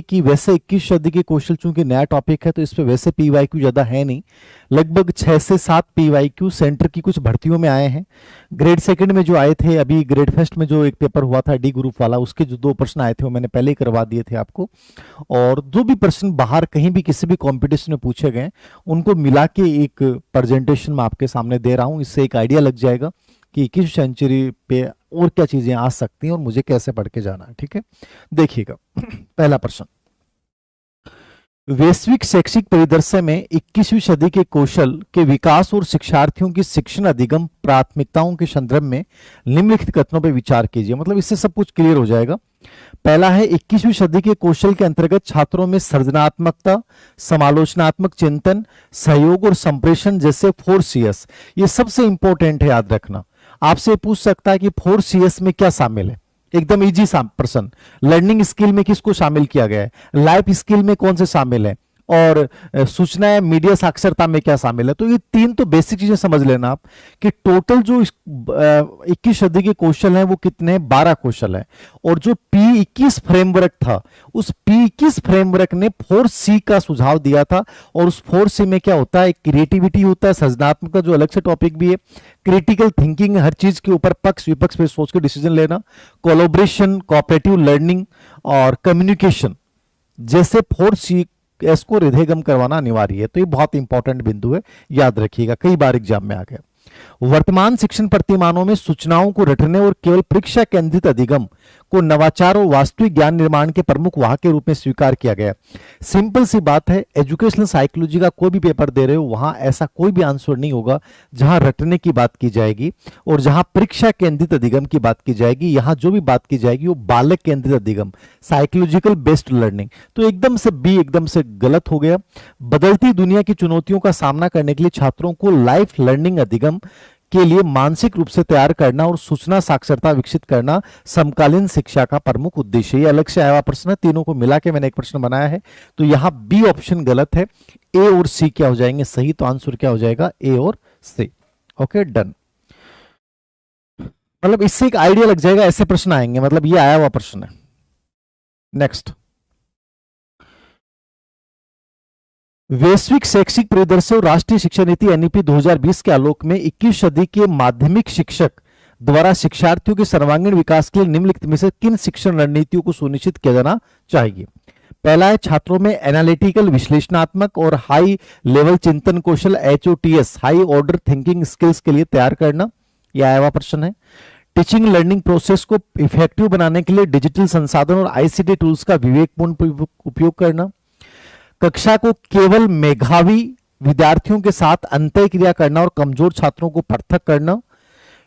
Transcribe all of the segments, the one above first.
कि वैसे 21 सदी के कौशल चूंकि नया टॉपिक है तो इस पे वैसे पीवाईक्यू ज्यादा है नहीं, लगभग 6 से 7 पीवाईक्यू सेंटर की कुछ भर्तियों में आए हैं। ग्रेड सेकंड में जो आए थे, अभी ग्रेड फर्स्ट में जो एक पेपर हुआ था डी ग्रुप वाला, उसके जो 2 प्रश्न आए थे वो मैंने पहले ही करवा दिए थे आपको। और जो भी प्रश्न बाहर कहीं भी किसी भी कॉम्पिटिशन में पूछे गए उनको मिला के एक प्रेजेंटेशन मैं आपके सामने दे रहा हूं। इससे एक आइडिया लग जाएगा कि 21वीं सेंचुरी पे और क्या चीजें आ सकती हैं और मुझे कैसे पढ़ के जाना है। ठीक है, देखिएगा पहला प्रश्न, वैश्विक शैक्षिक परिदृश्य में 21वीं सदी के कौशल के विकास और शिक्षार्थियों की शिक्षण अधिगम प्राथमिकताओं के संदर्भ में निम्नलिखित कथनों पर विचार कीजिए। मतलब इससे सब कुछ क्लियर हो जाएगा। पहला है 21वीं सदी के कौशल के अंतर्गत छात्रों में सृजनात्मकता, समालोचनात्मक चिंतन, सहयोग और संप्रेषण जैसे 4CS, ये सबसे इंपॉर्टेंट है, याद रखना। आपसे पूछ सकता है कि 4CS में क्या शामिल है, एकदम इजी प्रश्न। लर्निंग स्किल में किसको शामिल किया गया है, लाइफ स्किल में कौन से शामिल है, और सूचना या मीडिया साक्षरता में क्या शामिल है। तो ये 3 तो बेसिक चीजें समझ लेना आप कि टोटल जो 21 सदी के कौशल हैं वो कितने हैं, 12 कौशल है। और जो P21 फ्रेमवर्क था, उस P21 फ्रेमवर्क ने 4C का सुझाव दिया था। और उस 4C में क्या होता है, क्रिएटिविटी होता है, सृजनात्मक का जो अलग से टॉपिक भी है, क्रिटिकल थिंकिंग, हर चीज के ऊपर पक्ष विपक्ष पे सोच के डिसीजन लेना, कोलैबोरेशन, कोऑपरेटिव लर्निंग और कम्युनिकेशन जैसे 4C इसको हृदयगम करवाना अनिवार्य है। तो ये बहुत इंपॉर्टेंट बिंदु है, याद रखिएगा, कई बार एग्जाम में आ गया। वर्तमान शिक्षण प्रतिमानों में सूचनाओं को रटने और केवल परीक्षा केंद्रित अधिगम को नवाचार और वास्तविक ज्ञान निर्माण के प्रमुख वाहक के रूप में स्वीकार किया गया। सिंपल सी बात है, एजुकेशनल साइकोलॉजी का कोई भी पेपर दे रहे हो वहां ऐसा कोई भी आंसर नहीं होगा जहां रटने की बात की जाएगी और जहां परीक्षा केंद्रित अधिगम की बात की जाएगी। यहां जो भी बात की जाएगी वो बालक केंद्रित अधिगम, साइकोलॉजिकल बेस्ड लर्निंग। तो एकदम से बी एकदम से गलत हो गया। बदलती दुनिया की चुनौतियों का सामना करने के लिए छात्रों को लाइफ लर्निंग अधिगम के लिए मानसिक रूप से तैयार करना और सूचना साक्षरता विकसित करना समकालीन शिक्षा का प्रमुख उद्देश्य है। ये अलग से आया हुआ प्रश्न है, तीनों को मिला के मैंने एक प्रश्न बनाया है। तो यहां बी ऑप्शन गलत है, ए और सी क्या हो जाएंगे सही। तो आंसर क्या हो जाएगा, ए और सी। Okay, done. मतलब इससे एक आइडिया लग जाएगा, ऐसे प्रश्न आएंगे, मतलब ये आया हुआ प्रश्न है। नेक्स्ट, वैश्विक शैक्षिक परिदृश्य और राष्ट्रीय शिक्षा नीति एनईपी 2020 के आलोक में 21 सदी के माध्यमिक शिक्षक द्वारा शिक्षार्थियों के सर्वांगीण विकास के लिए निम्नलिखित में से किन शिक्षण रणनीतियों को सुनिश्चित किया जाना चाहिए। पहला है छात्रों में एनालिटिकल, विश्लेषणात्मक और हाई लेवल चिंतन कौशल HOTS, high order thinking skills के लिए तैयार करना। यह आया हुआ प्रश्न है। टीचिंग लर्निंग प्रोसेस को इफेक्टिव बनाने के लिए डिजिटल संसाधन और ICT टूल्स का विवेकपूर्ण उपयोग करना। कक्षा को केवल मेधावी विद्यार्थियों के साथ अंतःक्रिया करना और कमजोर छात्रों को पृथक करना।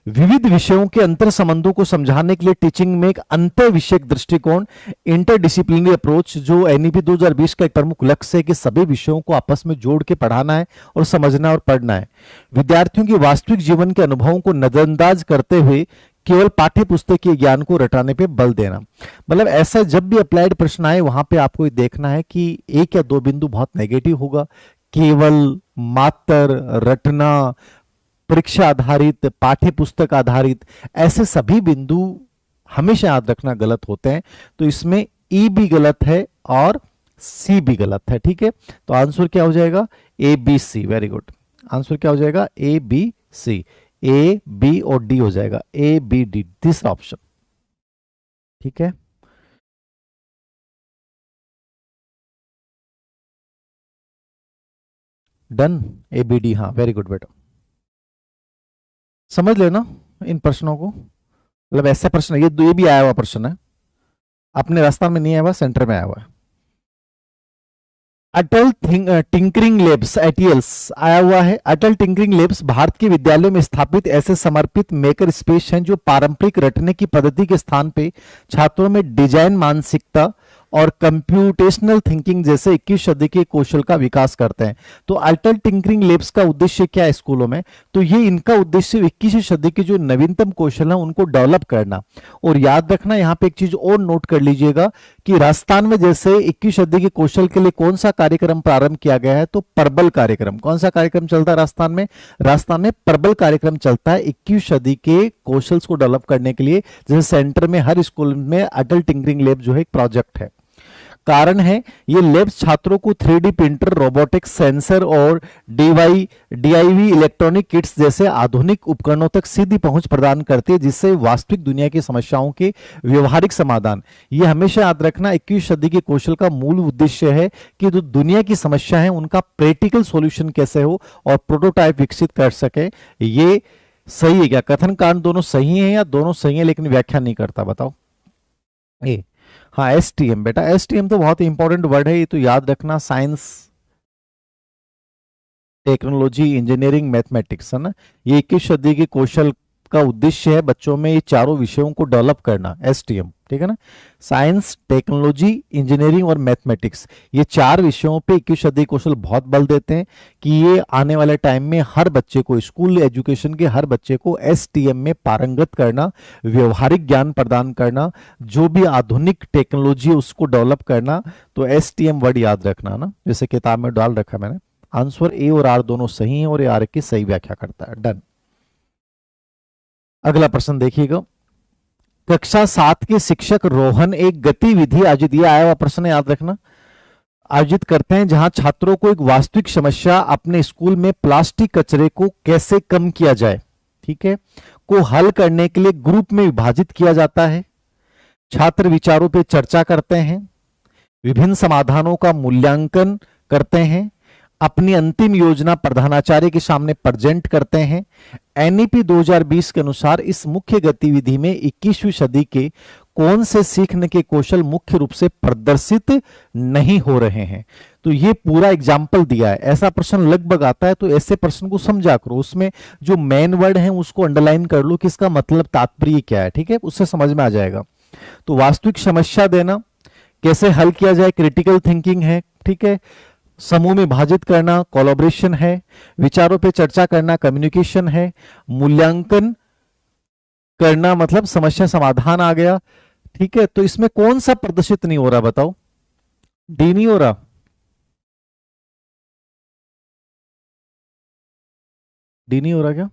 विविध विषयों के अंतर संबंधों को समझाने के लिए टीचिंग में एक अंतर विषयक दृष्टिकोण, इंटरडिसिप्लिनरी अप्रोच, जो एनईपी 2020 का एक प्रमुख लक्ष्य है कि सभी विषयों को आपस में जोड़ के पढ़ाना है और समझना और पढ़ना है। विद्यार्थियों के वास्तविक जीवन के अनुभवों को नजरअंदाज करते हुए केवल पाठ्य पुस्तक के ज्ञान को रटाने पे बल देना। मतलब ऐसा जब भी अप्लाइड प्रश्न आए वहां पे आपको देखना है कि एक या दो बिंदु बहुत नेगेटिव होगा। केवल, मात्र, रटना, परीक्षा आधारित, पाठ्य पुस्तक आधारित, ऐसे सभी बिंदु हमेशा याद रखना गलत होते हैं। तो इसमें ई भी गलत है और सी भी गलत है। ठीक है, तो आंसर क्या हो जाएगा, ABC। वेरी गुड, आंसर क्या हो जाएगा, ABC। A, B और D हो जाएगा, ABD, तीसरा ऑप्शन। ठीक है, डन, ABD। हाँ, वेरी गुड बेटा, समझ लेना इन प्रश्नों को। मतलब ऐसे प्रश्न, ये भी आया हुआ प्रश्न है, अपने राजस्थान में नहीं आया हुआ, सेंटर में आया हुआ है। अटल टिंकरिंग लैब्स, ATLs आया हुआ है। अटल टिंकरिंग लैब्स भारत के विद्यालयों में स्थापित ऐसे समर्पित मेकर स्पेस हैं जो पारंपरिक रटने की पद्धति के स्थान पे छात्रों में डिजाइन मानसिकता और कंप्यूटेशनल थिंकिंग जैसे 21 सदी के कौशल का विकास करते हैं। तो अटल टिंकरिंग लैब्स का उद्देश्य क्या है स्कूलों में, तो ये इनका उद्देश्य 21वीं सदी के जो नवीनतम कौशल हैं उनको डेवलप करना। और याद रखना यहाँ पे एक चीज और नोट कर लीजिएगा कि राजस्थान में जैसे 21वीं सदी के कौशल के लिए कौन सा कार्यक्रम प्रारंभ किया गया है, तो प्रबल कार्यक्रम। कौन सा कार्यक्रम चलता है राजस्थान में, राजस्थान में प्रबल कार्यक्रम चलता है 21वीं सदी के कौशल्स को डेवलप करने के लिए। जैसे सेंटर में हर स्कूल में अटल टिंकरिंग लैब जो है एक प्रोजेक्ट है। कारण है ये लैब्स छात्रों को 3D प्रिंटर, रोबोटिक्स, सेंसर और डीआईवी इलेक्ट्रॉनिक किट्स जैसे आधुनिक उपकरणों तक सीधी पहुंच प्रदान करती है, जिससे वास्तविक दुनिया की समस्याओं के व्यवहारिक समाधान। ये हमेशा याद रखना, 21वीं सदी के कौशल का मूल उद्देश्य है कि जो दुनिया की समस्या है उनका प्रैक्टिकल सॉल्यूशन कैसे हो और प्रोटोटाइप विकसित कर सके। ये सही है क्या? कथन कांड दोनों सही है या दोनों सही है लेकिन व्याख्या नहीं करता? बताओ। ए, हाँ एसटीएम बेटा, एसटीएम तो बहुत ही इंपॉर्टेंट वर्ड है, ये तो याद रखना। साइंस, टेक्नोलॉजी, इंजीनियरिंग, मैथमेटिक्स, है ना। ये 21वीं सदी के कौशल का उद्देश्य है बच्चों में ये चारों विषयों को डेवलप करना, एसटीएम, ठीक है ना। साइंस, टेक्नोलॉजी, इंजीनियरिंग और मैथमेटिक्स, ये चार विषयों पे 21वीं सदी कौशल बहुत बल देते हैं कि ये आने वाले टाइम में हर बच्चे को, स्कूल एजुकेशन के हर बच्चे को एसटीएम में पारंगत करना, व्यवहारिक ज्ञान प्रदान करना, जो भी आधुनिक टेक्नोलॉजी है उसको डेवलप करना। तो एसटीएम वर्ड याद रखना ना, जैसे किताब में डाल रखा मैंने। आंसर ए और आर दोनों सही हैं और ए आर की सही व्याख्या करता है। डन। अगला प्रश्न देखिएगा। कक्षा 7 के शिक्षक रोहन एक गतिविधि आयोजित, दिया आया हुआ प्रश्न याद रखना, आयोजित करते हैं जहां छात्रों को एक वास्तविक समस्या, अपने स्कूल में प्लास्टिक कचरे को कैसे कम किया जाए, ठीक है, को हल करने के लिए ग्रुप में विभाजित किया जाता है। छात्र विचारों पर चर्चा करते हैं, विभिन्न समाधानों का मूल्यांकन करते हैं, अपनी अंतिम योजना प्रधानाचार्य के सामने प्रेजेंट करते हैं। एनईपी 2020 के अनुसार इस मुख्य गतिविधि में 21वीं सदी के कौन से सीखने के कौशल मुख्य रूप से प्रदर्शित नहीं हो रहे हैं? तो ये पूरा एग्जाम्पल दिया है। ऐसा प्रश्न लगभग आता है, तो ऐसे प्रश्न को समझा करो, उसमें जो मेन वर्ड है उसको अंडरलाइन कर लो कि इसका मतलब तात्पर्य क्या है, ठीक है, उससे समझ में आ जाएगा। तो वास्तविक समस्या देना, कैसे हल किया जाए, क्रिटिकल थिंकिंग है, ठीक है, समूह में विभाजित करना, कोलैबोरेशन है, विचारों पे चर्चा करना, कम्युनिकेशन है, मूल्यांकन करना मतलब समस्या समाधान आ गया, ठीक है। तो इसमें कौन सा प्रदर्शित नहीं हो रहा बताओ? डी नहीं हो रहा? डी नहीं हो रहा क्या?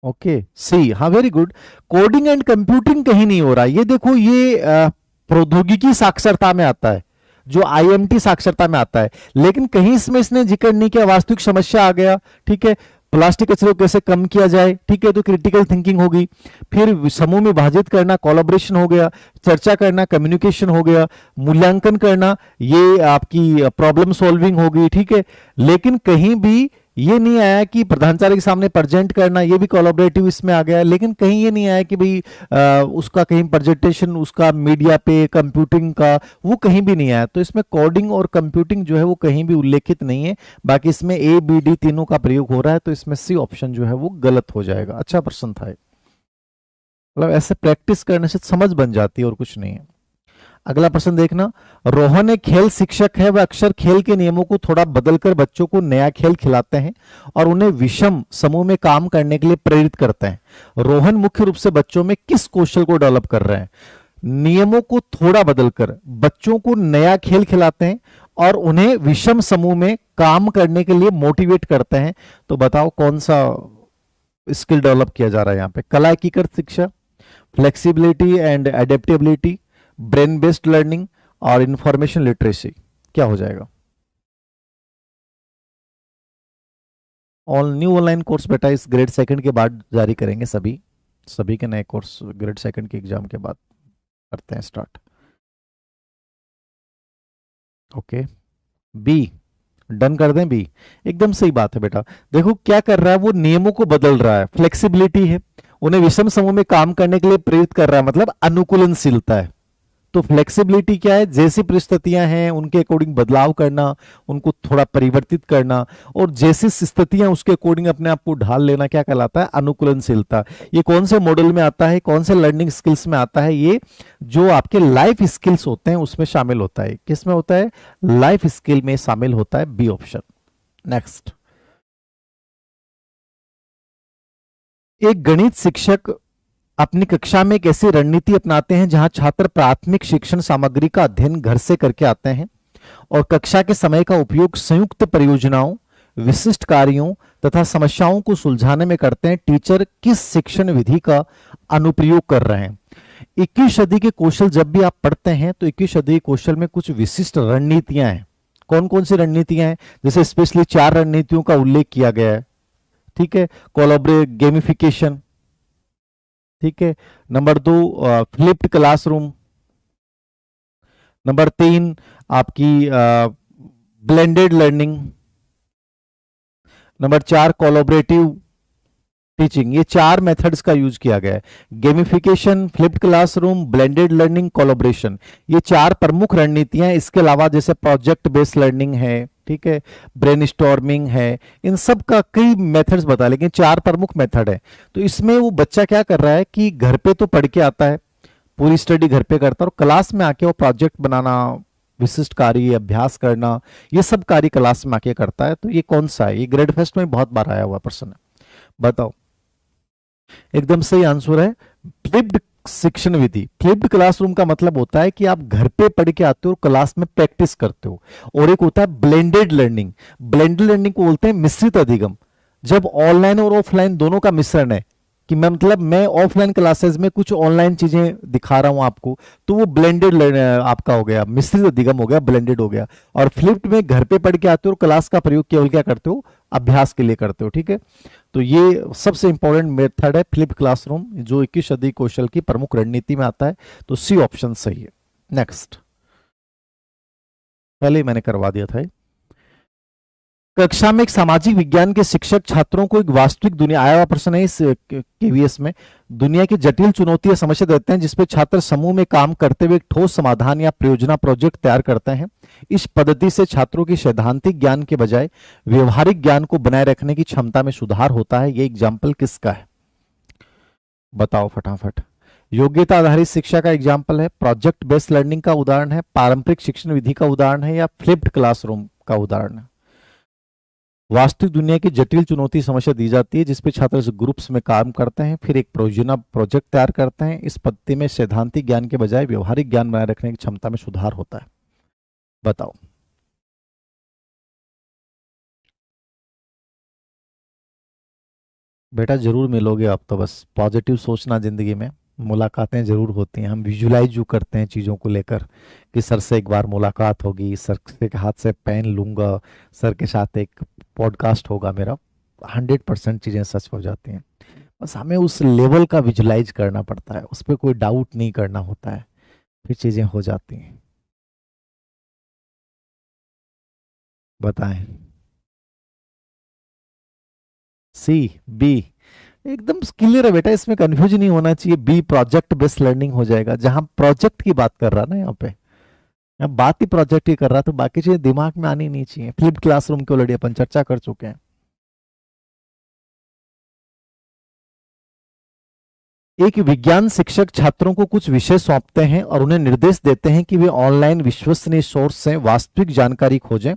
ओके, सी, हाँ very good. Coding and computing कहीं नहीं हो रहा। ये देखो, ये प्रौद्योगिकी साक्षरता में आता है, जो आईएमटी साक्षरता में आता है, लेकिन कहीं इसमें इसने जिक्र नहीं किया। वास्तविक समस्या आ गया, ठीक है, प्लास्टिक कचरे को कैसे कम किया जाए, ठीक है, तो क्रिटिकल थिंकिंग होगी। फिर समूह में विभाजित करना, कोलैबोरेशन हो गया, चर्चा करना, कम्युनिकेशन हो गया, मूल्यांकन करना, ये आपकी प्रॉब्लम सॉल्विंग होगी, ठीक है। लेकिन कहीं भी ये नहीं आया कि प्रधानाचार्य के सामने प्रेजेंट करना, ये भी कोलैबोरेटिव इसमें आ गया। लेकिन कहीं ये नहीं आया कि भाई उसका कहीं प्रेजेंटेशन, उसका मीडिया पे, कंप्यूटिंग का, वो कहीं भी नहीं आया। तो इसमें कोडिंग और कंप्यूटिंग जो है वो कहीं भी उल्लेखित नहीं है। बाकी इसमें ए बी डी तीनों का प्रयोग हो रहा है, तो इसमें सी ऑप्शन जो है वो गलत हो जाएगा। अच्छा प्रश्न था, मतलब ऐसे प्रैक्टिस करने से समझ बन जाती है और कुछ नहीं है। अगला प्रश्न देखना। रोहन एक खेल शिक्षक है, वह अक्सर खेल के नियमों को थोड़ा बदलकर बच्चों को नया खेल खिलाते हैं और उन्हें विषम समूह में काम करने के लिए प्रेरित करते हैं। रोहन मुख्य रूप से बच्चों में किस कौशल को डेवलप कर रहे हैं? नियमों को थोड़ा बदलकर बच्चों को नया खेल खिलाते हैं और उन्हें विषम समूह में काम करने के लिए मोटिवेट करते हैं। तो बताओ कौन सा स्किल डेवलप किया जा रहा है यहाँ पे? कला एकीकृत शिक्षा, flexibility and adaptability, brain based learning और इंफॉर्मेशन लिटरेसी, क्या हो जाएगा? ऑल न्यू ऑनलाइन कोर्स बेटा इस ग्रेड सेकंड के बाद जारी करेंगे। सभी के नए कोर्स ग्रेड सेकंड के एग्जाम के बाद करते हैं स्टार्ट। ओके, बी डन कर दें। बी एकदम सही बात है बेटा। देखो क्या कर रहा है, वो नियमों को बदल रहा है, फ्लेक्सिबिलिटी है, उन्हें विषम समूह में काम करने के लिए प्रेरित कर रहा है, मतलब अनुकूलनशीलता है। तो फ्लेक्सिबिलिटी क्या है? जैसी परिस्थितियां हैं उनके अकॉर्डिंग बदलाव करना, उनको थोड़ा परिवर्तित करना, और जैसी स्थितियां उसके अकॉर्डिंग अपने आप को ढाल लेना, क्या कहलाता है? अनुकूलनशीलता। ये कौन से मॉडल में आता है, कौन से लर्निंग स्किल्स में आता है? ये जो आपके लाइफ स्किल्स होते हैं उसमें शामिल होता है। किस में होता है? लाइफ स्किल में शामिल होता है। B option. नेक्स्ट, एक गणित शिक्षक अपनी कक्षा में एक ऐसी रणनीति अपनाते हैं जहां छात्र प्राथमिक शिक्षण सामग्री का अध्ययन घर से करके आते हैं और कक्षा के समय का उपयोग संयुक्त परियोजनाओं, विशिष्ट कार्यों तथा समस्याओं को सुलझाने में करते हैं। टीचर किस शिक्षण विधि का अनुप्रयोग कर रहे हैं? 21वीं सदी के कौशल जब भी आप पढ़ते हैं तो 21वीं सदी के कौशल में कुछ विशिष्ट रणनीतियां हैं। कौन कौन सी रणनीतियां हैं? जैसे स्पेशली 4 रणनीतियों का उल्लेख किया गया है। ठीक है, कोलैबोरेट, गेमिफिकेशन, ठीक है, नंबर 2 फ्लिप्ड क्लासरूम, नंबर 3 आपकी blended learning, number 4 collaborative teaching. ये 4 मेथड्स का यूज किया गया है। Gamification, flipped classroom, blended learning, collaboration, ये 4 प्रमुख रणनीतियां हैं। इसके अलावा जैसे प्रोजेक्ट बेस्ड लर्निंग है, ठीक है, ब्रेनस्टॉर्मिंग है, इन सब का कई मेथड्स बता, लेकिन 4 प्रमुख मेथड है। तो इसमें वो बच्चा क्या कर रहा है कि घर पे तो पढ़ के आता है, पूरी स्टडी घर पे करता है, और क्लास में आके वो प्रोजेक्ट बनाना, विशिष्ट कार्य, अभ्यास करना, ये सब कार्य क्लास में आके करता है। तो ये कौन सा है? ये ग्रेड फेस्ट में बहुत बार आया हुआ प्रश्न है, बताओ। एकदम सही आंसर है फ्लिप्ड शिक्षण विधि। फ्लिप्ड क्लासरूम का मतलब होता है कि आप घर पे पढ़ के आते हो और क्लास में प्रैक्टिस करते हो। और एक होता है ब्लेंडेड लर्निंग। ब्लेंडेड लर्निंग को बोलते हैं मिश्रित अधिगम, जब ऑनलाइन और ऑफलाइन दोनों का मिश्रण है, कि मैं मतलब मैं ऑफलाइन क्लासेस में कुछ ऑनलाइन चीजें दिखा रहा हूं आपको, तो वो ब्लेंडेड आपका हो गया, मिश्रित अधिगम हो गया, ब्लेंडेड हो गया। और फ्लिप्ड में घर पे पढ़ के आते हो और क्लास का प्रयोग केवल क्या करते हो? अभ्यास के लिए करते हो। ठीक है, तो ये सबसे इंपॉर्टेंट मेथड है फ्लिप क्लासरूम, जो 21वीं सदी कौशल की प्रमुख रणनीति में आता है। तो सी ऑप्शन सही है। नेक्स्ट, पहले ही मैंने करवा दिया था ये। कक्षा में एक सामाजिक विज्ञान के शिक्षक छात्रों को एक वास्तविक दुनिया, आया हुआ प्रश्न है इस केवीएस में, दुनिया की जटिल चुनौतियां समस्या देते हैं जिसपे छात्र समूह में काम करते हुए एक ठोस समाधान या परियोजना प्रोजेक्ट तैयार करते हैं। इस पद्धति से छात्रों की सैद्धांतिक ज्ञान के बजाय व्यवहारिक ज्ञान को बनाए रखने की क्षमता में सुधार होता है। ये एग्जाम्पल किसका है? बताओ फटाफट। योग्यता आधारित शिक्षा का एग्जाम्पल है, प्रोजेक्ट बेस्ड लर्निंग का उदाहरण है, पारंपरिक शिक्षण विधि का उदाहरण है, या फ्लिप्ड क्लासरूम का उदाहरण है। वास्तविक दुनिया की जटिल चुनौती समस्या दी जाती है जिसपे छात्र ग्रुप्स में काम करते हैं, फिर एक परियोजना प्रोजेक्ट तैयार करते हैं। इस पद्धति में सैद्धांतिक ज्ञान के बजाय व्यवहारिक ज्ञान बनाए रखने की क्षमता में सुधार होता है। बताओ। बेटा जरूर मिलोगे आप तो, बस पॉजिटिव सोचना जिंदगी में, मुलाकातें जरूर होती हैं। हम विजुलाइज जो करते हैं चीज़ों को लेकर कि सर से एक बार मुलाकात होगी, सर के हाथ से पेन लूंगा, सर के साथ एक पॉडकास्ट होगा मेरा, 100% चीज़ें सच हो जाती हैं। बस हमें उस लेवल का विजुलाइज करना पड़ता है, उस पर कोई डाउट नहीं करना होता है, फिर चीज़ें हो जाती हैं। बताएं। सी, बी, एकदम क्लियर है बेटा, इसमें कंफ्यूज नहीं होना चाहिए। बी प्रोजेक्ट बेस्ड लर्निंग हो जाएगा, जहां प्रोजेक्ट की बात कर रहा ना यहाँ पे, मैं बात ही प्रोजेक्ट की कर रहा, तो बाकी चीजें दिमाग में आनी नहीं चाहिए। फ्लिप क्लासरूम की ऑलरेडी अपन चर्चा कर चुके हैं। एक विज्ञान शिक्षक छात्रों को कुछ विषय सौंपते हैं और उन्हें निर्देश देते हैं कि वे ऑनलाइन विश्वसनीय सोर्स से वास्तविक जानकारी खोजें,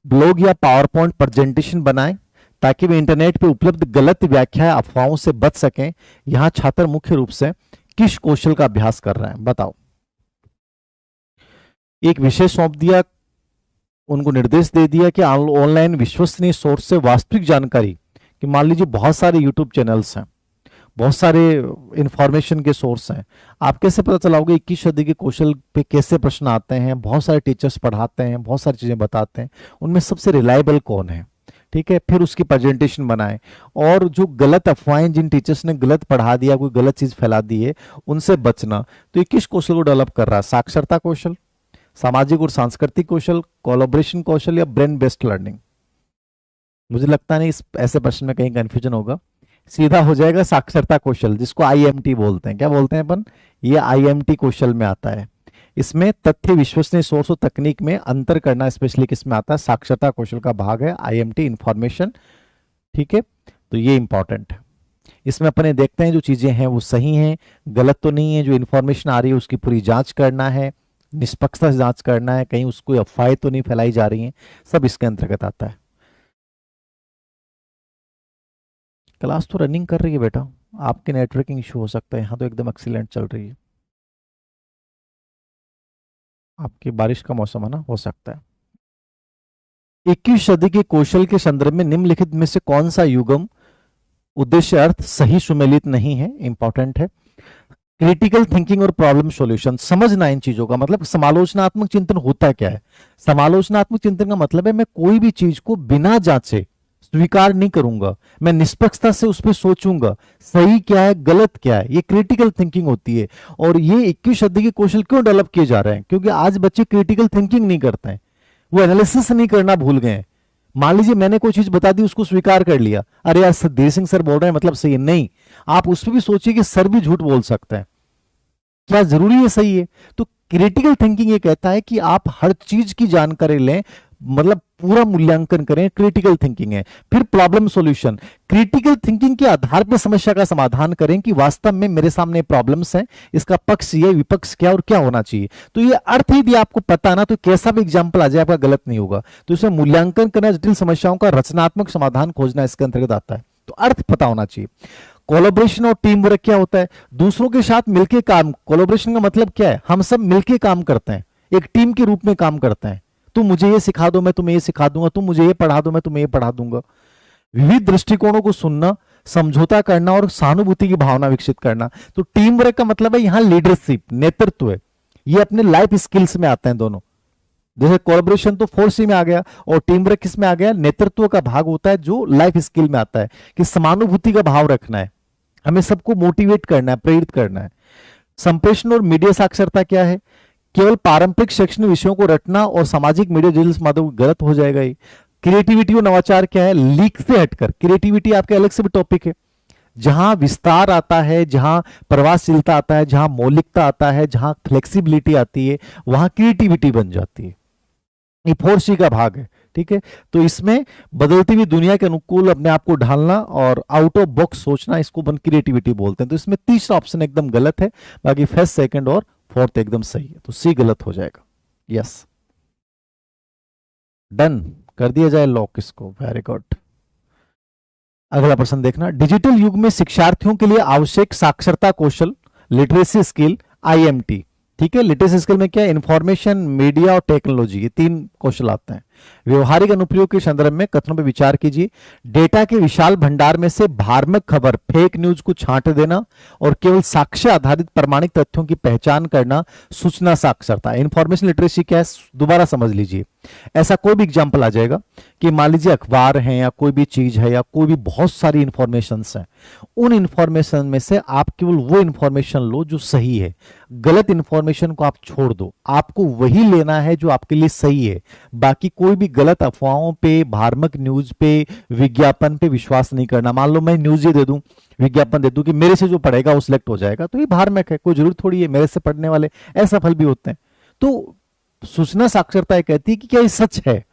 ब्लॉग या पावर पॉइंट प्रेजेंटेशन बनाएं ताकि वे इंटरनेट पर उपलब्ध गलत व्याख्या अफवाहों से बच सकें। यहां छात्र मुख्य रूप से किस कौशल का अभ्यास कर रहे हैं? बताओ। एक विषय सौंप दिया, उनको निर्देश दे दिया कि ऑनलाइन विश्वसनीय सोर्स से वास्तविक जानकारी, कि मान लीजिए बहुत सारे यूट्यूब चैनल्स हैं, बहुत सारे इंफॉर्मेशन के सोर्स हैं, आप कैसे पता चलाओगे 21 सदी के कौशल पे कैसे प्रश्न आते हैं? बहुत सारे टीचर्स पढ़ाते हैं, बहुत सारी चीजें बताते हैं, उनमें सबसे रिलायबल कौन है? ठीक है, फिर उसकी प्रेजेंटेशन बनाएं, और जो गलत अफवाहें जिन टीचर्स ने गलत पढ़ा दिया, कोई गलत चीज फैला दी है, उनसे बचना। तो ये किस कौशल को डेवलप कर रहा है? साक्षरता कौशल, सामाजिक और सांस्कृतिक कौशल, कोलैबोरेशन कौशल, या ब्रेन बेस्ड लर्निंग? मुझे लगता नहीं इस ऐसे प्रश्न में कहीं कंफ्यूजन होगा, सीधा हो जाएगा साक्षरता कौशल, जिसको आईएमटी बोलते हैं। क्या बोलते हैं अपन? ये आईएमटी कौशल में आता है। इसमें तथ्य, विश्वसनीय सोर्स और तकनीक में अंतर करना स्पेशली किसमें आता है? साक्षरता कौशल का भाग है आईएमटी, इंफॉर्मेशन। ठीक है, तो ये इंपॉर्टेंट है। इसमें अपने देखते हैं जो चीजें हैं वो सही हैं, गलत तो नहीं है, जो इंफॉर्मेशन आ रही है उसकी पूरी जांच करना है, निष्पक्षता से जांच करना है, कहीं उसको अफवाहें तो नहीं फैलाई जा रही हैं, सब इसके अंतर्गत आता है। क्लास तो रनिंग कर रही है बेटा, आपके नेटवर्किंग इशू हो सकता है, यहाँ तो एकदम एक्सीलेंट चल रही है। आपकी बारिश का मौसम है ना, हो सकता है। 21 सदी के कौशल के संदर्भ में निम्नलिखित में से कौन सा युग्म उद्देश्य अर्थ सही सुमेलित नहीं है? इंपॉर्टेंट है। क्रिटिकल थिंकिंग और प्रॉब्लम सॉल्यूशन, समझना इन चीजों का मतलब। समालोचनात्मक चिंतन होता क्या है? समालोचनात्मक चिंतन का मतलब है मैं कोई भी चीज को बिना जांचे स्वीकार नहीं करूंगा, मैं निष्पक्षता से उस पर सोचूंगा सही क्या है गलत क्या है, ये क्रिटिकल थिंकिंग होती है। और ये 21 सदी के कौशल क्यों डेवलप किए जा रहे हैं? क्योंकि आज बच्चे क्रिटिकल थिंकिंग नहीं करते हैं, वो एनालिसिस नहीं करना भूल गए हैं। मान लीजिए मैंने कोई चीज बता दी, उसको स्वीकार कर लिया, अरे यार देव सिंह सर बोल रहे हैं मतलब सही है, नहीं, आप उस पर भी सोचिए कि सर भी झूठ बोल सकते हैं, क्या जरूरी है सही है? तो क्रिटिकल थिंकिंग ये कहता है कि आप हर चीज की जानकारी लें, मतलब पूरा मूल्यांकन करें, क्रिटिकल थिंकिंग है। फिर प्रॉब्लम सॉल्यूशन, क्रिटिकल थिंकिंग के आधार पर समस्या का समाधान करें कि वास्तव में मेरे सामने प्रॉब्लम्स हैं, इसका पक्ष ये विपक्ष क्या और क्या होना चाहिए। तो ये अर्थ यदि आपको पता ना तो कैसा भी एग्जाम्पल आ जाए आपका गलत नहीं होगा। तो इसमें मूल्यांकन करना, जटिल समस्याओं का रचनात्मक समाधान खोजना इसके अंतर्गत आता है। तो अर्थ पता होना चाहिए। कोलैबोरेशन और टीम वर्क क्या होता है? दूसरों के साथ मिलकर काम। कोलैबोरेशन का मतलब क्या है? हम सब मिलकर काम करते हैं, एक टीम के रूप में काम करते हैं। तुम मुझे ये सिखा दो मैं तुम्हें ये सिखा दूंगा, तुम मुझे ये पढ़ा दो मैं तुम्हें ये पढ़ा दूंगा। विविध दृष्टिकोणों को सुनना, समझौता करना और सहानुभूति की भावना विकसित करना। तो टीम वर्क का मतलब है यहां लीडरशिप, नेतृत्व है, ये अपने लाइफ स्किल्स में आते हैं दोनों। जैसे कोलैबोरेशन तो 4C में आ गया और टीम वर्क किस में आ गया? नेतृत्व का भाग होता है जो लाइफ स्किल में आता है, कि समानुभूति का भाव रखना है, हमें सबको मोटिवेट करना है, प्रेरित करना है। संप्रेषण और मीडिया साक्षरता क्या है? केवल पारंपरिक शैक्षणिक विषयों को रटना और सामाजिक मीडिया डिजिटल माध्यम गलत हो जाएगा। ये क्रिएटिविटी और नवाचार क्या है? लीक से हटकर, क्रिएटिविटी आपके अलग से भी टॉपिक है, जहां विस्तार आता है, जहां प्रवासशीलता आता है, जहां मौलिकता आता है, जहां फ्लेक्सिबिलिटी आती है, वहां क्रिएटिविटी बन जाती है। ये 4C का भाग है, ठीक है। तो इसमें बदलती हुई दुनिया के अनुकूल अपने आप को ढालना और आउट ऑफ बॉक्स सोचना, इसको अपन क्रिएटिविटी बोलते हैं। तो इसमें तीसरा ऑप्शन एकदम गलत है, बाकी फर्स्ट, सेकंड और फोर्थ एकदम सही है। तो सी गलत हो जाएगा। यस, डन कर दिया जाए लॉक इसको। Very good. अगला प्रश्न देखना, डिजिटल युग में शिक्षार्थियों के लिए आवश्यक साक्षरता कौशल, लिटरेसी स्किल, IMT। ठीक है, लिटरेसी स्किल में क्या है? इंफॉर्मेशन, मीडिया और टेक्नोलॉजी, ये 3 कौशल आते हैं। व्यवहारिक अनुप्रयोग के संदर्भ में कथनों पर विचार कीजिए। डेटा के विशाल भंडार में से भ्रामक खबर, फेक न्यूज को छांट देना और केवल साक्ष्य आधारित प्रमाणिक तथ्यों की पहचान करना सूचना साक्षरता। इंफॉर्मेशन लिटरेसी क्या है? दोबारा समझ लीजिए। ऐसा कोई भी एग्जाम्पल आ जाएगा कि मान लीजिए अखबार है या कोई भी चीज है या कोई भी बहुत सारी इंफॉर्मेशन है, उन इंफॉर्मेशन में से आप केवल वो इंफॉर्मेशन लो जो सही है, गलत इंफॉर्मेशन को आप छोड़ दो, आपको वही लेना है जो आपके लिए सही है। बाकी कोई भी गलत अफवाहों पे, भ्रामक न्यूज पे, विज्ञापन पे विश्वास नहीं करना। मान लो मैं न्यूज ये दे दूं, विज्ञापन दे दूं कि मेरे से जो पढ़ेगा वो सिलेक्ट हो जाएगा, तो ये भ्रामक है, कोई जरूरत थोड़ी है, मेरे से पढ़ने वाले असफल भी होते हैं। तो सूचना साक्षरता कहती है कि क्या ये सच है,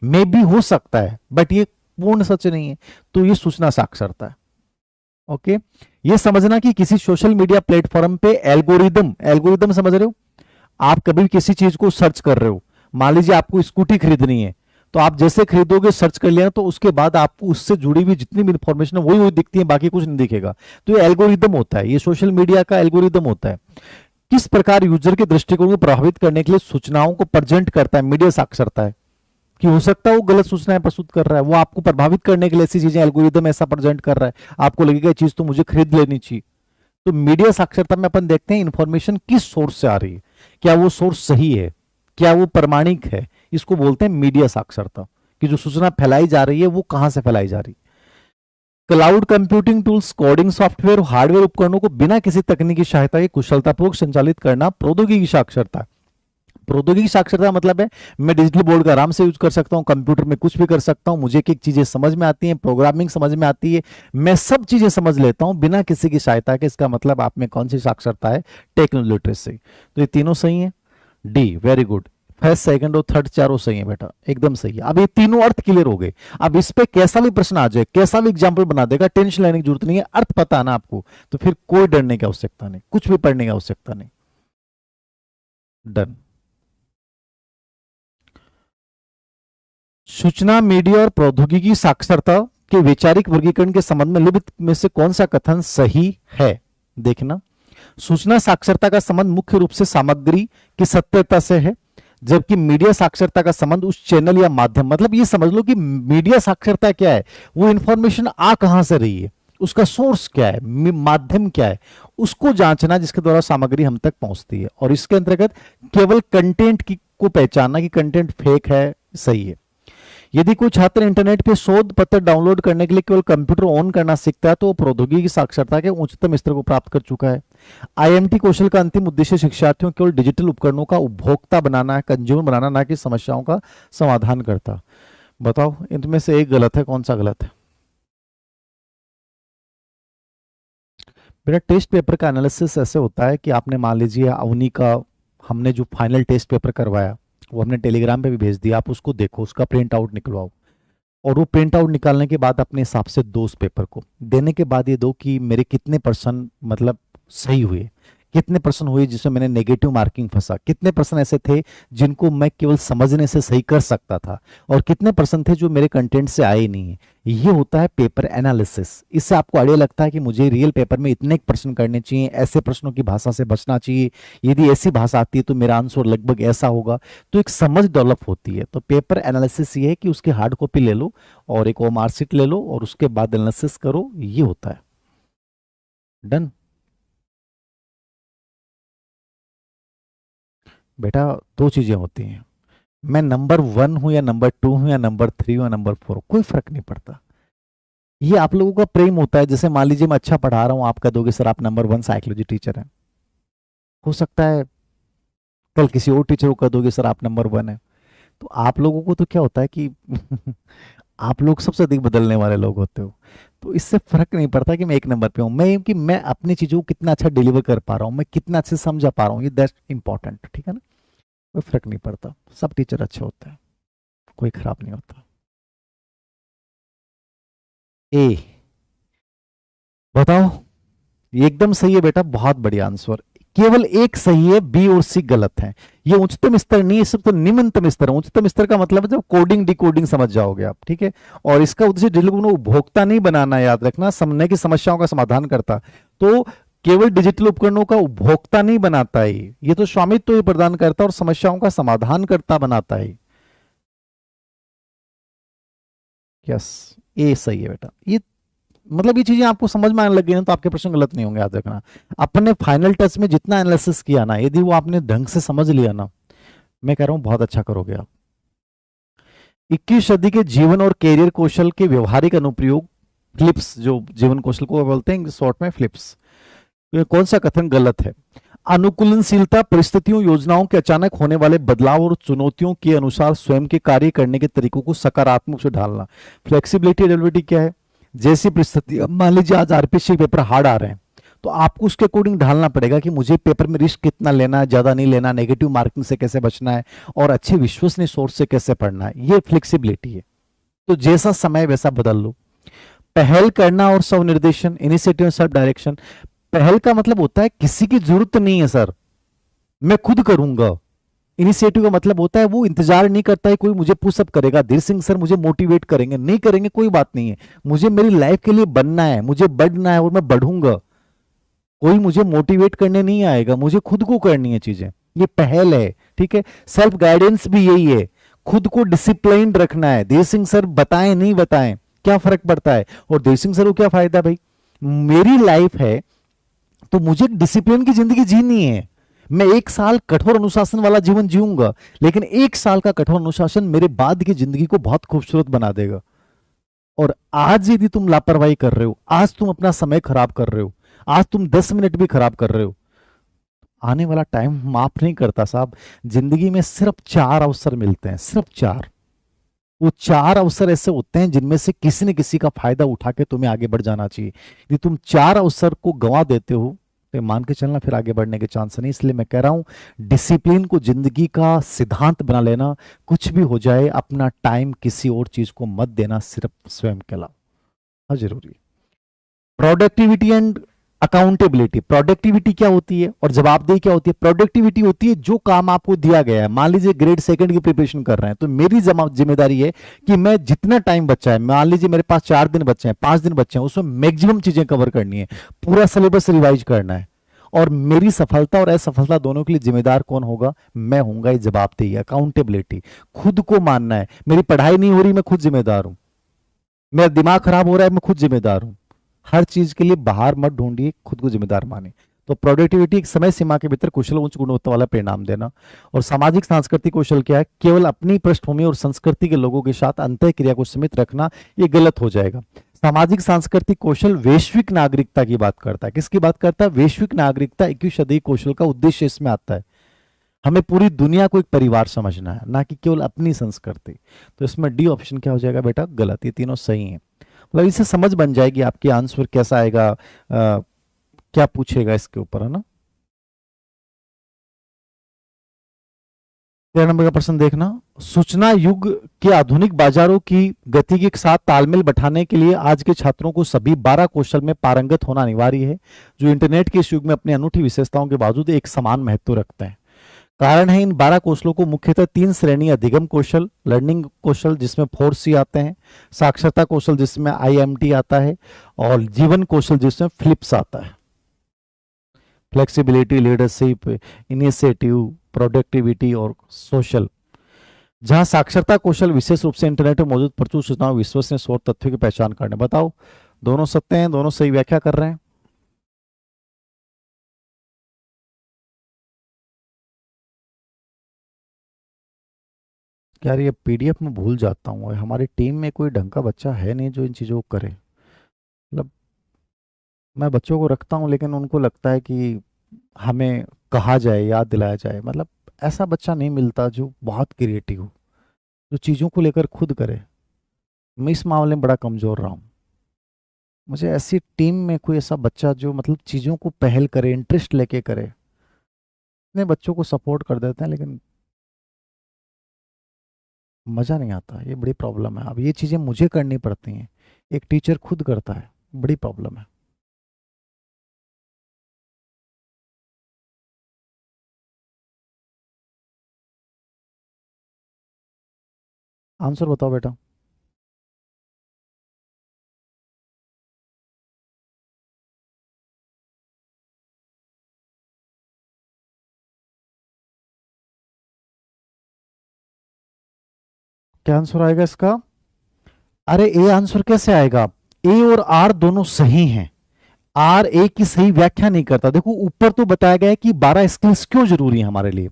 मे भी हो सकता है बट ये पूर्ण सच नहीं है, तो ये सूचना साक्षरता है। ओके, ये समझना कि किसी सोशल मीडिया प्लेटफॉर्म पे एल्गोरिदम समझ रहे हो? आप कभी भी किसी चीज को सर्च कर रहे हो, मान लीजिए आपको स्कूटी खरीदनी है, तो आप जैसे खरीदोगे, सर्च कर लिया तो उसके बाद आपको उससे जुड़ी हुई जितनी भी इंफॉर्मेशन है वही दिखती है, बाकी कुछ नहीं दिखेगा। तो ये एल्गोरिदम होता है, ये सोशल मीडिया का एल्गोरिदम होता है। किस प्रकार यूजर के दृष्टिकोण को प्रभावित करने के लिए सूचनाओं को प्रेजेंट करता है? मीडिया साक्षरता है कि हो सकता है वो गलत सूचनाएं प्रस्तुत कर रहा है, वो आपको प्रभावित करने के लिए ऐसी चीजें एल्गोरिदम ऐसा प्रेजेंट कर रहा है, आपको लगेगा ये चीज तो मुझे खरीद लेनी चाहिए। तो मीडिया साक्षरता में अपन देखते हैं इंफॉर्मेशन किस सोर्स से आ रही है, क्या वो सोर्स सही है, क्या वो प्रमाणिक है, इसको बोलते हैं मीडिया साक्षरता। कि जो सूचना फैलाई जा रही है वो कहां से फैलाई जा रही है। Cloud computing tools, coding software, hardware उपकरणों को बिना किसी तकनीकी सहायता के कुशलतापूर्वक संचालित करना प्रौद्योगिकी साक्षरता। प्रौद्योगिकी साक्षरता मतलब है मैं डिजिटल बोर्ड का आराम से यूज कर सकता हूं, कंप्यूटर में कुछ भी कर सकता हूं, मुझे एक चीजें समझ में आती हैं, प्रोग्रामिंग समझ में आती है, मैं सब चीजें समझ लेता हूं बिना किसी की सहायता के। इसका मतलब आप में कौन सी साक्षरता है? Technology literacy. तो ये तीनों सही है, D, very good. First, second और थर्ड चारों सही है बेटा, एकदम सही है। अब ये तीनों अर्थ क्लियर हो गए। अब इस पे कैसा भी प्रश्न आ जाए, कैसा भी एग्जांपल बना देगा, टेंशन लेने की जरूरत नहीं है, अर्थ पता है ना आपको, तो फिर कोई डरने की आवश्यकता नहीं, कुछ भी पढ़ने की आवश्यकता नहीं। डन। सूचना, मीडिया और प्रौद्योगिकी साक्षरता के वैचारिक वर्गीकरण के संबंध में निम्नलिखित में से कौन सा कथन सही है? देखना, सूचना साक्षरता का संबंध मुख्य रूप से सामग्री की सत्यता से है, जबकि मीडिया साक्षरता का संबंध उस चैनल या माध्यम, मतलब ये समझ लो कि मीडिया साक्षरता क्या है, वो इंफॉर्मेशन आ कहां से रही है उसका सोर्स क्या है, माध्यम क्या है, उसको जांचना जिसके द्वारा सामग्री हम तक पहुंचती है। और इसके अंतर्गत केवल कंटेंट की को पहचानना कि कंटेंट फेक है, सही है। यदि कोई छात्र इंटरनेट पे शोध पत्र डाउनलोड करने के लिए केवल कंप्यूटर ऑन करना सीखता है तो वो प्रौद्योगिकी साक्षरता के उच्चतम स्तर को प्राप्त कर चुका है। आईएमटी कौशल का अंतिम उद्देश्य शिक्षार्थियों को केवल डिजिटल उपकरणों का उपभोक्ता बनाना है, कंज्यूमर बनाना, ना कि समस्याओं का समाधान करता। बताओ इनमें से एक गलत है, कौन सा गलत है बेटा? टेस्ट पेपर का एनालिसिस ऐसे होता है कि आपने मान लीजिए अवनी का, हमने जो फाइनल टेस्ट पेपर करवाया वो हमने टेलीग्राम पे भी भेज दिया, आप उसको देखो, उसका प्रिंट आउट निकलवाओ, और वो प्रिंट आउट निकालने के बाद अपने हिसाब से दो उस पेपर को देने के बाद ये दो कि मेरे कितने परसेंट मतलब सही हुए, कितने परसेंट हुए जिसमें मैंने नेगेटिव मार्किंग फंसा, कितने परसेंट ऐसे थे जिनको मैं केवल समझने से सही कर सकता था, और कितने परसेंट थे जो मेरे कंटेंट से आए नहीं है। ये होता है पेपर एनालिसिस। इससे आपको आइडिया लगता है कि मुझे रियल पेपर में इतने परसेंट करने चाहिए, ऐसे प्रश्नों की भाषा से बचना चाहिए, यदि ऐसी भाषा आती है तो मेरा आंसर लगभग ऐसा होगा, तो एक समझ डेवलप होती है। तो पेपर एनालिसिस ये है कि उसकी हार्ड कॉपी ले लो और एक ओएमआर शीट ले लो और उसके बाद एनालिसिस करो, ये होता है। डन बेटा, दो चीजें होती हैं, मैं नंबर 1 हूं या नंबर 2 हूं या नंबर 3 हूं या नंबर 4, कोई फर्क नहीं पड़ता। ये आप लोगों का प्रेम होता है। जैसे मान लीजिए मैं अच्छा पढ़ा रहा हूं, आप कह दोगे सर आप नंबर 1 साइकोलॉजी टीचर हैं, हो सकता है कल किसी और टीचर को कह दोगे सर आप नंबर 1 है। तो आप लोगों को तो क्या होता है कि आप लोग सबसे अधिक बदलने वाले लोग होते हो, तो इससे फर्क नहीं पड़ता कि मैं एक नंबर पे हूं, मैं कि मैं अपनी चीजों को कितना अच्छा डिलीवर कर पा रहा हूं, मैं कितना अच्छे से समझा पा रहा हूं, ये दैट्स इंपॉर्टेंट, ठीक है ना? कोई फर्क नहीं पड़ता, सब टीचर अच्छे होते हैं, कोई खराब नहीं होता। ए, बताओ, ये एकदम सही है बेटा, बहुत बढ़िया आंसर। केवल एक सही है, बी और सी गलत है। ये उच्चतम स्तर नहीं है, सिर्फ तो निम्नतम स्तर है। उच्चतम स्तर का मतलब है जब कोडिंग डिकोडिंग समझ जाओगे आप, ठीक है? और इसका उद्देश्य डिजिटल को उपभोक्ता नहीं बनाना, याद रखना, समझने की समस्याओं का समाधान करता। तो केवल डिजिटल उपकरणों का उपभोक्ता नहीं बनाता है, ये तो स्वामित्व ही प्रदान करता और समस्याओं का समाधान करता बनाता है। यस, ए सही है बेटा। ये मतलब ये चीजें आपको समझ में आने लग गई ना, तो आपके प्रश्न गलत नहीं होंगे, याद रखना। अपने फाइनल टेस्ट में जितना एनालिसिस किया ना, यदि वो आपने ढंग से समझ लिया ना, मैं कह रहा हूं बहुत अच्छा करोगे आप। 21 सदी के जीवन और कैरियर कौशल के व्यवहारिक अनुप्रयोग, फ्लिप्स, जो जीवन कौशल को बोलते हैं शॉर्ट में फ्लिप्स, ये कौन सा कथन गलत है? अनुकूलनशीलता, परिस्थितियों योजनाओं के अचानक होने वाले बदलाव और चुनौतियों के अनुसार स्वयं के कार्य करने के तरीकों को सकारात्मक से ढालना। फ्लेक्सिबिलिटी, एडेबिलिटी क्या है? जैसी परिस्थिति, मान लीजिए आज आरपीसी पेपर हार्ड आ रहे हैं, तो आपको उसके अकॉर्डिंग ढालना पड़ेगा कि मुझे पेपर में रिस्क कितना लेना है, ज्यादा नहीं लेना, नेगेटिव मार्किंग से कैसे बचना है, और अच्छे विश्वसनीय सोर्स से कैसे पढ़ना है, ये फ्लेक्सिबिलिटी है। तो जैसा समय वैसा बदल लो। पहल करना और स्वनिर्देशन, इनिशिएटिव, सेल्फ डायरेक्शन। पहल का मतलब होता है किसी की जरूरत नहीं है सर, मैं खुद करूंगा। इनिशिएटिव का मतलब होता है वो इंतजार नहीं करता है कोई मुझे पुशअप करेगा, धीर सिंह सर मुझे मोटिवेट करेंगे, नहीं करेंगे कोई बात नहीं है, मुझे मेरी लाइफ के लिए बनना है, मुझे बढ़ना है और मैं बढ़ूंगा। कोई मुझे मोटिवेट करने नहीं आएगा, मुझे खुद को करनी है चीजें, ये पहल है, ठीक है? सेल्फ गाइडेंस भी यही है, खुद को डिसिप्लिन रखना है। धीर सिंह सर बताएं नहीं बताएं क्या फर्क पड़ता है, और धीर सिंह सर को क्या फायदा भाई? मेरी लाइफ है तो मुझे डिसिप्लिन की जिंदगी जीनी है। मैं 1 साल कठोर अनुशासन वाला जीवन जीऊंगा, लेकिन 1 साल का कठोर अनुशासन मेरे बाद की जिंदगी को बहुत खूबसूरत बना देगा। और आज यदि तुम लापरवाही कर रहे हो, आज तुम अपना समय खराब कर रहे हो, आज तुम 10 मिनट भी खराब कर रहे हो, आने वाला टाइम माफ नहीं करता साहब। जिंदगी में सिर्फ 4 अवसर मिलते हैं, सिर्फ 4। वो 4 अवसर ऐसे होते हैं जिनमें से किसी न किसी का फायदा उठा के तुम्हें आगे बढ़ जाना चाहिए। यदि तुम 4 अवसर को गंवा देते हो तो मान के चलना फिर आगे बढ़ने के चांस नहीं। इसलिए मैं कह रहा हूं डिसिप्लिन को जिंदगी का सिद्धांत बना लेना। कुछ भी हो जाए अपना टाइम किसी और चीज को मत देना, सिर्फ स्वयं के अलावा। हाँ जरूरी। Productivity and accountability. प्रोडक्टिविटी क्या होती है और जवाबदेही क्या होती है? प्रोडक्टिविटी होती है जो काम आपको दिया गया है, मान लीजिए ग्रेड सेकंड की प्रिपरेशन कर रहे हैं, तो मेरी जिम्मेदारी है कि मैं जितना टाइम बचा है, मान लीजिए मेरे पास 4 दिन बचे हैं, 5 दिन बचे हैं, उसमें मैक्सिमम चीजें कवर करनी है, पूरा सिलेबस रिवाइज करना है। और मेरी सफलता और असफलता दोनों के लिए जिम्मेदार कौन होगा? मैं होऊंगा। ये जवाबदेही, अकाउंटेबिलिटी, खुद को मानना है। मेरी पढ़ाई नहीं हो रही, मैं खुद जिम्मेदार हूं। मेरा दिमाग खराब हो रहा है, मैं खुद जिम्मेदार हूं। हर चीज के लिए बाहर मत ढूंढिए, खुद को जिम्मेदार माने। तो प्रोडक्टिविटी एक समय सीमा के भीतर कुशल उच्च गुणवत्ता वाला परिणाम देना। और सामाजिक सांस्कृतिक कौशल क्या है? केवल अपनी पृष्ठभूमि और संस्कृति के लोगों के साथ अंतःक्रिया को सीमित रखना, ये गलत हो जाएगा। सामाजिक सांस्कृतिक कौशल वैश्विक नागरिकता की बात करता है। किसकी बात करता है? वैश्विक नागरिकता। 21वीं सदी कौशल का उद्देश्य इसमें आता है, हमें पूरी दुनिया को एक परिवार समझना है, ना कि केवल अपनी संस्कृति। तो इसमें डी ऑप्शन क्या हो जाएगा बेटा? गलत। ये तीनों सही हैं। मतलब इससे समझ बन जाएगी आपकी आंसर कैसा आएगा, क्या पूछेगा इसके ऊपर, है ना। 13 नंबर का प्रश्न देखना। सूचना युग के आधुनिक बाजारों की गति के साथ तालमेल बैठाने के लिए आज के छात्रों को सभी 12 कौशल में पारंगत होना अनिवार्य है, जो इंटरनेट के इस युग में अपनी अनूठी विशेषताओं के बावजूद एक समान महत्व रखते हैं। कारण है इन 12 कौशलों को मुख्यतः 3 श्रेणी: अधिगम कौशल, लर्निंग कौशल जिसमें 4C आते हैं, साक्षरता कौशल जिसमें IMT आता है, और जीवन कौशल जिसमें फ्लिप्स आता है। फ्लेक्सिबिलिटी, लीडरशिप, इनिशिएटिव, प्रोडक्टिविटी और सोशल। जहां साक्षरता कौशल विशेष रूप से इंटरनेट में मौजूद प्रचुर सूचनाओं, विश्वसनीय स्रोत, तथ्यों की पहचान करने। बताओ, दोनों सत्य हैं, दोनों सही व्याख्या कर रहे हैं। यार ये PDF में भूल जाता हूँ, हमारी टीम में कोई ढंग का बच्चा है नहीं जो इन चीज़ों को करे। मतलब मैं बच्चों को रखता हूँ, लेकिन उनको लगता है कि हमें कहा जाए, याद दिलाया जाए। मतलब ऐसा बच्चा नहीं मिलता जो बहुत क्रिएटिव हो, जो चीज़ों को लेकर खुद करे। मैं इस मामले में बड़ा कमज़ोर रहा हूँ। मुझे ऐसी टीम में कोई ऐसा बच्चा जो मतलब चीज़ों को पहल करे, इंटरेस्ट लेके करे। इतने बच्चों को सपोर्ट कर देते हैं, लेकिन मज़ा नहीं आता। ये बड़ी प्रॉब्लम है। अब ये चीज़ें मुझे करनी पड़ती हैं, एक टीचर खुद करता है, बड़ी प्रॉब्लम है। आंसर बताओ बेटा। क्या आंसर आएगा इसका? अरे ए आंसर कैसे आएगा? ए और आर दोनों सही हैं। आर ए की सही व्याख्या नहीं करता। देखो ऊपर तो बताया गया है कि 12 स्किल्स क्यों जरूरी है हमारे लिए,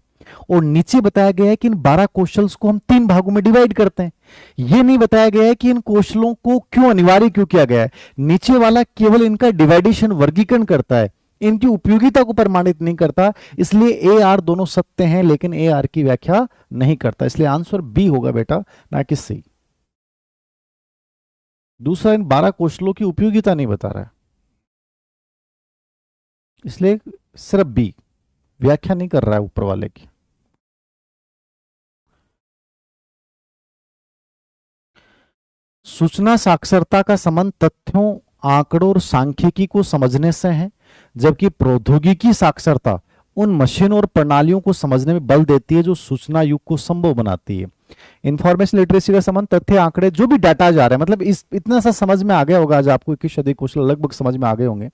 और नीचे बताया गया है कि इन 12 कौशल्स को हम 3 भागों में डिवाइड करते हैं। यह नहीं बताया गया है कि इन कौशलों को क्यों अनिवार्य क्यों किया गया है। नीचे वाला केवल इनका डिवाइडेशन, वर्गीकरण करता है, इनकी उपयोगिता को प्रमाणित नहीं करता। इसलिए ए आर दोनों सत्य हैं, लेकिन ए आर की व्याख्या नहीं करता। इसलिए आंसर बी होगा बेटा, ना कि सी। दूसरा, इन 12 कौशलों की उपयोगिता नहीं बता रहा है, इसलिए सिर्फ बी, व्याख्या नहीं कर रहा है ऊपर वाले की। सूचना साक्षरता का संबंध तथ्यों, आंकड़ों और सांख्यिकी को समझने से है, जबकि प्रौद्योगिकी साक्षरता उन मशीन और प्रणालियों को समझने में बल देती है जो सूचना युग को संभव बनाती है। इंफॉर्मेशन लिटरेसी का संबंध तथ्य, आंकड़े, जो भी डाटा जा रहा है, मतलब इस इतना सा समझ में आ गया होगा आज आपको, 21 सदी कौशल लगभग समझ में आ गए होंगे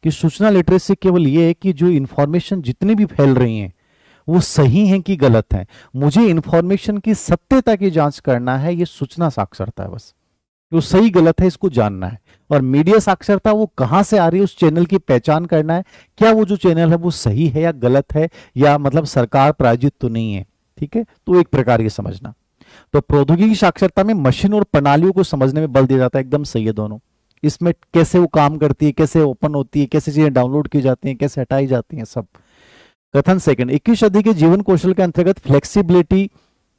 कि सूचना लिटरेसी केवल ये है कि जो इंफॉर्मेशन जितनी भी फैल रही है वो सही है कि गलत है। मुझे इंफॉर्मेशन की सत्यता की जांच करना है, ये सूचना साक्षरता है। बस जो सही गलत है इसको जानना है। और मीडिया साक्षरता, वो कहां से आ रही है उस चैनल की पहचान करना है, क्या वो जो चैनल है वो सही है या गलत है, या मतलब सरकार प्रायोजित तो नहीं है। ठीक है, तो एक प्रकार ये समझना। तो प्रौद्योगिकी साक्षरता में मशीन और प्रणालियों को समझने में बल दिया जाता है, एकदम सही है दोनों। इसमें कैसे वो काम करती है, कैसे ओपन होती है, कैसे चीजें डाउनलोड की जाती हैं, कैसे हटाई जाती हैं, सब। कथन सेकंड, 21 सदी के जीवन कौशल के अंतर्गत फ्लेक्सिबिलिटी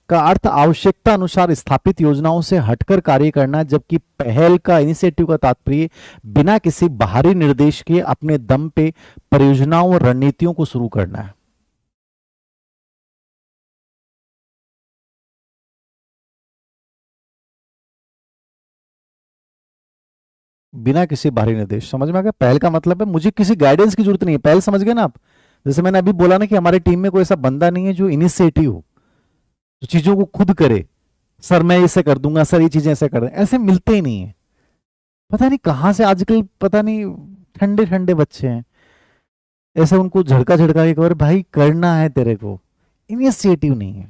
का अर्थ आवश्यकता अनुसार स्थापित योजनाओं से हटकर कार्य करना, जबकि पहल का, इनिशिएटिव का तात्पर्य बिना किसी बाहरी निर्देश के अपने दम पे परियोजनाओं और रणनीतियों को शुरू करना है। बिना किसी बाहरी निर्देश, समझ में आ गया? पहल का मतलब है मुझे किसी गाइडेंस की जरूरत नहीं है। पहल समझ गए ना आप? जैसे मैंने अभी बोला ना कि हमारी टीम में कोई ऐसा बंदा नहीं है जो इनिशिएटिव हो, जो चीजों को खुद करे। सर मैं इसे कर दूंगा, सर ये चीजें ऐसे कर दें, ऐसे मिलते ही नहीं है। पता नहीं कहां से आजकल, पता नहीं, ठंडे ठंडे बच्चे हैं, ऐसे उनको झड़का झड़का के कहो भाई करना है तेरे को। इनिशिएटिव नहीं है,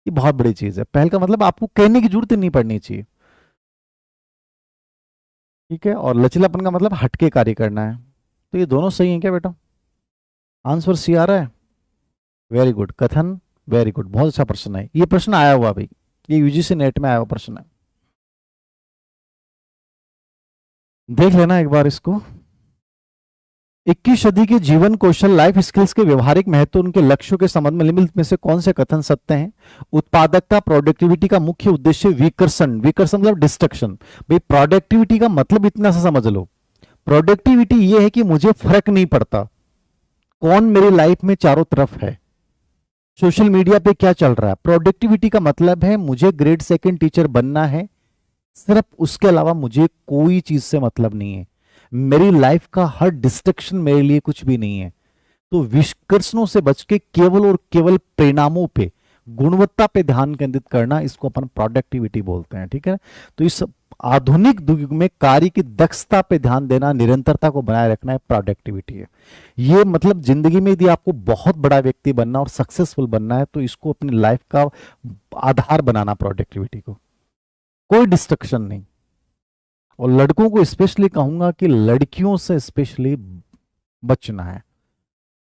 ये बहुत बड़ी चीज है। पहल का मतलब आपको कहने की जरूरत ही नहीं पड़नी चाहिए। ठीक है, और लचीलापन का मतलब हटके कार्य करना है। तो ये दोनों सही है क्या बेटा? आंसर सी आ रहा है। वेरी गुड कथन, वेरी गुड, बहुत अच्छा प्रश्न है। ये प्रश्न आया हुआ भाई, ये यूजीसी नेट में आया हुआ प्रश्न है, देख लेना एक बार इसको। 21 सदी के जीवन कौशल लाइफ स्किल्स के व्यवहारिक महत्व, उनके लक्ष्यों के संबंध में निम्नलिखित में से कौन से कथन सत्य हैं? उत्पादकता प्रोडक्टिविटी का मुख्य उद्देश्य विकर्षण, विकर्षण मतलब डिस्ट्रक्शन। भाई प्रोडक्टिविटी का मतलब इतना सा समझ लो, प्रोडक्टिविटी ये है कि मुझे फर्क नहीं पड़ता कौन मेरी लाइफ में चारों तरफ है, सोशल मीडिया पे क्या चल रहा है। प्रोडक्टिविटी का मतलब है मुझे ग्रेड सेकंड टीचर बनना है, सिर्फ उसके अलावा मुझे कोई चीज से मतलब नहीं है, मेरी लाइफ का हर डिस्ट्रक्शन मेरे लिए कुछ भी नहीं है। तो विकर्षणों से बच के केवल और केवल परिणामों पे, गुणवत्ता पे ध्यान केंद्रित करना, इसको अपन प्रोडक्टिविटी बोलते हैं। ठीक है, तो इस आधुनिक युग में कार्य की दक्षता पे ध्यान देना, निरंतरता को बनाए रखना है, प्रोडक्टिविटी है। ये मतलब जिंदगी में यदि आपको बहुत बड़ा व्यक्ति बनना और सक्सेसफुल बनना है तो इसको अपनी लाइफ का आधार बनाना, प्रोडक्टिविटी को, कोई डिस्ट्रक्शन नहीं। और लड़कों को स्पेशली कहूंगा कि लड़कियों से स्पेशली बचना है,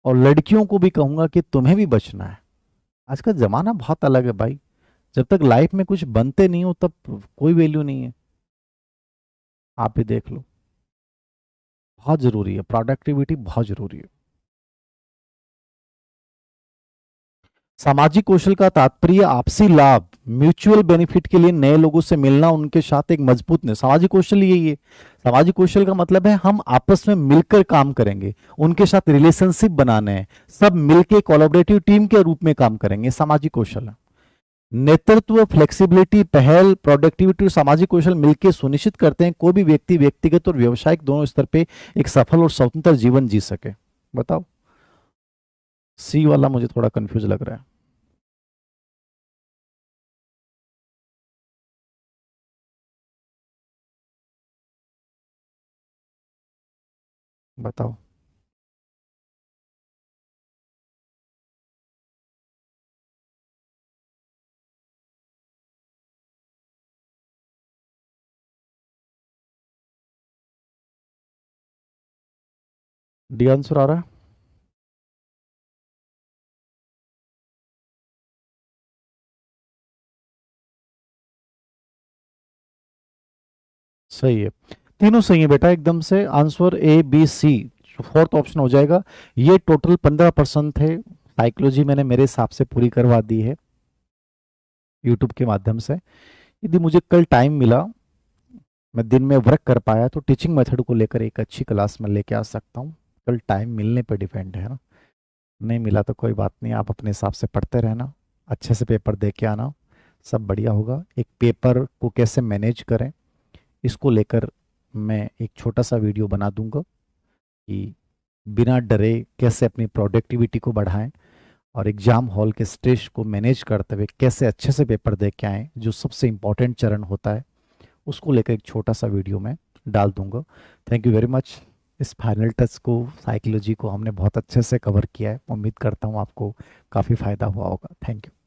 और लड़कियों को भी कहूंगा कि तुम्हें भी बचना है। आज का जमाना बहुत अलग है भाई, जब तक लाइफ में कुछ बनते नहीं हो तब कोई वैल्यू नहीं है। आप भी देख लो, बहुत जरूरी है, प्रोडक्टिविटी बहुत जरूरी है। सामाजिक कौशल का तात्पर्य आपसी लाभ, म्यूचुअल बेनिफिट के लिए नए लोगों से मिलना, उनके साथ एक मजबूत ने सामाजिक कौशल यही है। सामाजिक कौशल का मतलब है हम आपस में मिलकर काम करेंगे, उनके साथ रिलेशनशिप बनाने हैं, सब मिलके कोलैबोरेटिव टीम के रूप में काम करेंगे, सामाजिक कौशल है। नेतृत्व, फ्लेक्सिबिलिटी, पहल, प्रोडक्टिविटी और सामाजिक कौशल मिलकर सुनिश्चित करते हैं कोई भी व्यक्ति व्यक्तिगत और व्यावसायिक दोनों स्तर पे एक सफल और स्वतंत्र जीवन जी सके। बताओ, सी वाला मुझे थोड़ा कंफ्यूज लग रहा है। बताओ। डी आंसर आ रहा है। सही है, तीनों सही है बेटा एकदम से। Answer A B C fourth option हो जाएगा। ये टोटल 15% थे। साइकोलॉजी मैंने मेरे हिसाब से पूरी करवा दी है यूट्यूब के माध्यम से। यदि मुझे कल टाइम मिला, मैं दिन में वर्क कर पाया, तो टीचिंग मेथड को लेकर एक अच्छी क्लास में लेके आ सकता हूँ। कल टाइम मिलने पर डिपेंड है ना, नहीं मिला तो कोई बात नहीं, आप अपने हिसाब से पढ़ते रहना, अच्छे से पेपर दे के आना, सब बढ़िया होगा। एक पेपर को कैसे मैनेज करें इसको लेकर मैं एक छोटा सा वीडियो बना दूंगा कि बिना डरे कैसे अपनी प्रोडक्टिविटी को बढ़ाएं और एग्जाम हॉल के स्ट्रेस को मैनेज करते हुए कैसे अच्छे से पेपर दे के आएँ, जो सबसे इम्पोर्टेंट चरण होता है, उसको लेकर एक छोटा सा वीडियो मैं डाल दूंगा। Thank you very much. इस फाइनल टच को, साइकोलॉजी को हमने बहुत अच्छे से कवर किया है। उम्मीद करता हूँ आपको काफ़ी फायदा हुआ होगा। Thank you.